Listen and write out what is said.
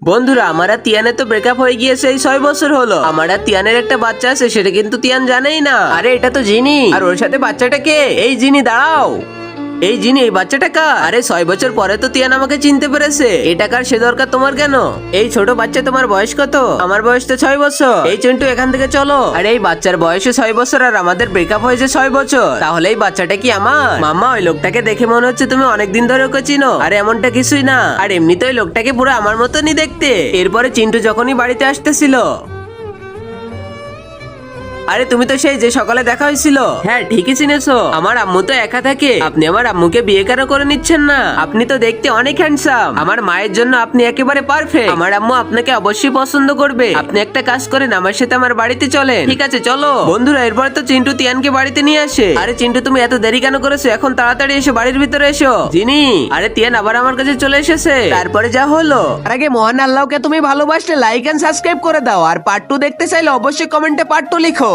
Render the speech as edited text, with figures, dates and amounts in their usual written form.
বন্ধুরা, আমার আর তিয়ানের তো ব্রেকআপ হয়ে গিয়েছে এই 6 বছর হলো। আমার আর তিয়ানের একটা বাচ্চা আছে, সেটা কিন্তু তিয়ান জানেই না। আরে এটা তো জিনি, আর ওর সাথে বাচ্চাটা কে? এই জিনি, দাঁড়াও। এই জিনি, এই বাচ্চাটা কার? আরে 6 বছর পরে তো তিয়ান আমাকে চিনতে পেরেছে। এটা কার, সে দরকার তোমার কেন? এই ছোট বাচ্চা, তোমার বয়স কত? আমার বয়স তো 6 বছর। এই চিন্টু, এখান থেকে চলো। আরে এই বাচ্চার বয়সে 6 বছর আর আমাদের ব্রেকআপ হয়েছে 6 বছর, তাহলে এই বাচ্চাটা কি আমার? মাম্মা, ওই লোকটাকে দেখে মনে হচ্ছে তুমি অনেকদিন ধরে ওকে চিনো। আরে এমনটা কিছুই না, আর এমনিতে ওই লোকটাকে পুরো আমার মতনই দেখতে। এরপরে চিন্টু যখনই বাড়িতে আসতেছিল, আরে তুমি তো সেই যে সকালে দেখা হয়েছিল। হ্যাঁ, ঠিকই চিনেছো। আমার আম্মু তো একা থাকে, আপনি আমার আম্মুকে বিয়ে কেন করে নিচ্ছেন না? আপনি তো দেখতে অনেক হ্যান্ডসাম। আমার মায়ের জন্য আপনি একেবারে পারফেক্ট। আমার আম্মু আপনাকে অবশ্যই পছন্দ করবে। আপনি একটা কাজ করেন, আমার সাথে আমার বাড়িতে চলেন। ঠিক আছে, চলো। বন্ধুরা, এরপরে তো চিন্টু তিয়ানকে বাড়িতে নিয়ে আসে। আরে চিন্টু, তুমি এত দেরি কেন করেছো? এখন তাড়াতাড়ি এসো, বাড়ির ভিতরে এসো। জিনি, আরে তিয়ান আবার আমার কাছে চলে এসেছে। তারপরে যা হলো, আর আগে মহান আল্লাহকে তুমি ভালোবাসলে লাইক এন্ড সাবস্ক্রাইব করে দাও, আর পার্ট 2 দেখতে চাইলে অবশ্যই কমেন্টে পার্ট 2 লিখো।